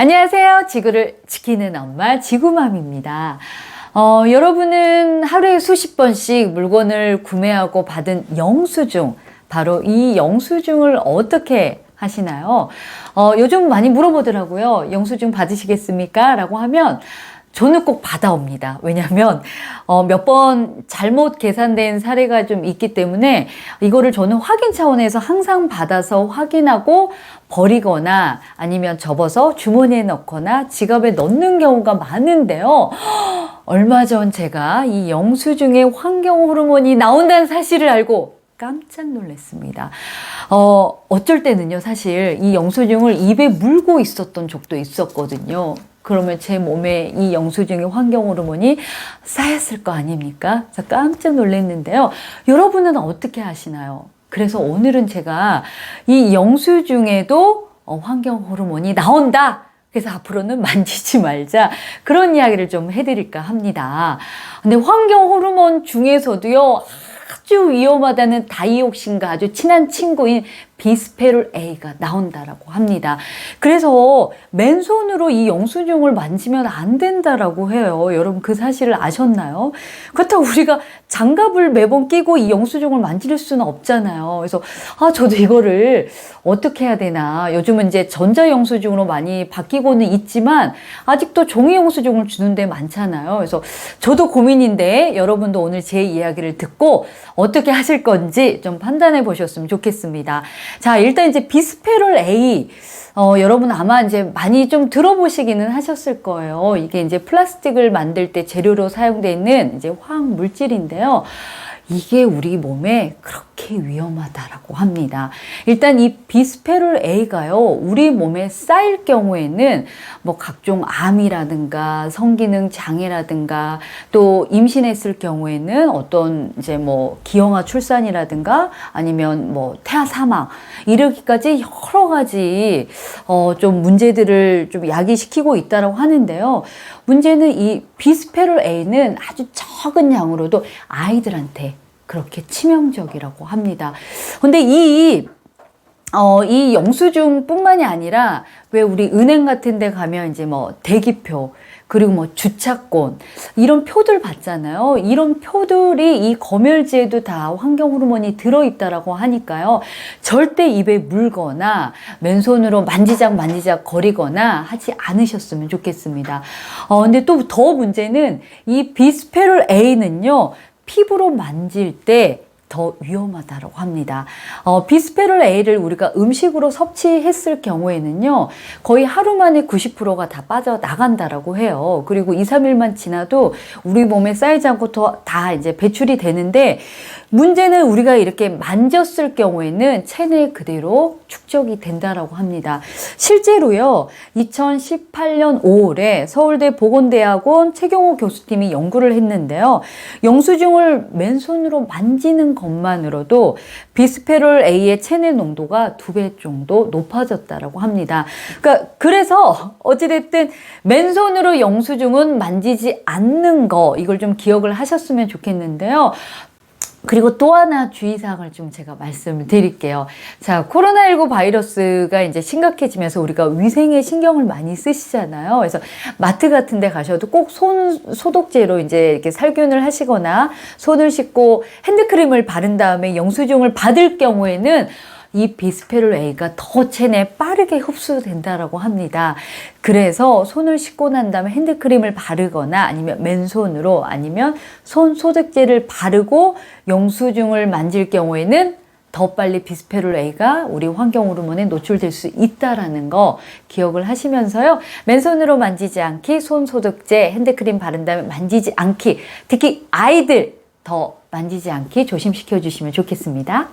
안녕하세요. 지구를 지키는 엄마 지구맘입니다. 여러분은 하루에 수십 번씩 물건을 구매하고 받은 영수증, 바로 이 영수증을 어떻게 하시나요? 요즘 많이 물어보더라고요. 영수증 받으시겠습니까? 라고 하면 저는 꼭 받아옵니다. 왜냐하면 몇 번 잘못 계산된 사례가 좀 있기 때문에 이거를 저는 확인 차원에서 항상 받아서 확인하고 버리거나 아니면 접어서 주머니에 넣거나 지갑에 넣는 경우가 많은데요. 얼마 전 제가 이 영수증에 환경 호르몬이 나온다는 사실을 알고 깜짝 놀랐습니다. 어쩔 때는요, 사실 이 영수증을 입에 물고 있었던 적도 있었거든요. 그러면 제 몸에 이 영수증의 환경 호르몬이 쌓였을 거 아닙니까? 그래서 깜짝 놀랐는데요. 여러분은 어떻게 하시나요? 그래서 오늘은 제가 이 영수증에도 환경 호르몬이 나온다. 그래서 앞으로는 만지지 말자. 그런 이야기를 좀 해드릴까 합니다. 근데 환경 호르몬 중에서도요, 아주 위험하다는 다이옥신과 아주 친한 친구인 비스페롤 A가 나온다라고 합니다. 그래서 맨손으로 이 영수증을 만지면 안 된다라고 해요. 여러분 그 사실을 아셨나요? 그렇다고 우리가 장갑을 매번 끼고 이 영수증을 만질 수는 없잖아요. 그래서 저도 이거를 어떻게 해야 되나. 요즘은 이제 전자영수증으로 많이 바뀌고는 있지만 아직도 종이 영수증을 주는 데 많잖아요. 그래서 저도 고민인데 여러분도 오늘 제 이야기를 듣고 어떻게 하실 건지 좀 판단해 보셨으면 좋겠습니다. 자, 일단 이제 비스페롤 A, 여러분 아마 이제 많이 좀 들어보시기는 하셨을 거예요. 이게 이제 플라스틱을 만들 때 재료로 사용되어 있는 이제 화학 물질인데요. 이게 우리 몸에 그렇게 위험하다라고 합니다. 일단 이 비스페롤 A가요, 우리 몸에 쌓일 경우에는 뭐 각종 암이라든가 성기능 장애라든가 또 임신했을 경우에는 어떤 이제 뭐 기형아 출산이라든가 아니면 뭐 태아 사망 이르기까지 여러 가지 좀 문제들을 좀 야기시키고 있다라고 하는데요. 문제는 이 비스페롤 A는 아주 적은 양으로도 아이들한테 그렇게 치명적이라고 합니다. 근데 이 영수증뿐만이 아니라 왜 우리 은행 같은 데 가면 이제 뭐 대기표 그리고 뭐 주차권 이런 표들 받잖아요. 이런 표들이 이 검열지에도 다 환경 호르몬이 들어있다라고 하니까요. 절대 입에 물거나 맨손으로 만지작 거리거나 하지 않으셨으면 좋겠습니다. 근데 또 더 문제는 이 비스페롤 A는요. 피부로 만질 때 더 위험하다고 합니다. 비스페롤 A를 우리가 음식으로 섭취했을 경우에는요, 거의 하루 만에 90%가 다 빠져나간다라고 해요. 그리고 2, 3일만 지나도 우리 몸에 쌓이지 않고 다 이제 배출이 되는데, 문제는 우리가 이렇게 만졌을 경우에는 체내에 그대로 축적이 된다라고 합니다. 실제로요, 2018년 5월에 서울대 보건대학원 최경호 교수팀이 연구를 했는데요. 영수증을 맨손으로 만지는 것만으로도 비스페롤 A의 체내 농도가 2배 정도 높아졌다라고 합니다. 그래서 어찌됐든 맨손으로 영수증은 만지지 않는 거, 이걸 좀 기억을 하셨으면 좋겠는데요. 그리고 또 하나 주의사항을 좀 제가 말씀을 드릴게요. 자, 코로나19 바이러스가 이제 심각해지면서 우리가 위생에 신경을 많이 쓰시잖아요. 그래서 마트 같은 데 가셔도 꼭 손 소독제로 이제 이렇게 살균을 하시거나 손을 씻고 핸드크림을 바른 다음에 영수증을 받을 경우에는 이 비스페롤 A가 더 체내에 빠르게 흡수된다라고 합니다. 그래서 손을 씻고 난 다음에 핸드크림을 바르거나 아니면 맨손으로 아니면 손 소독제를 바르고 영수증을 만질 경우에는 더 빨리 비스페롤 A가 우리 환경 호르몬에 노출될 수 있다라는 거 기억을 하시면서요. 맨손으로 만지지 않기, 손 소독제, 핸드크림 바른 다음에 만지지 않기, 특히 아이들 더 만지지 않기 조심시켜 주시면 좋겠습니다.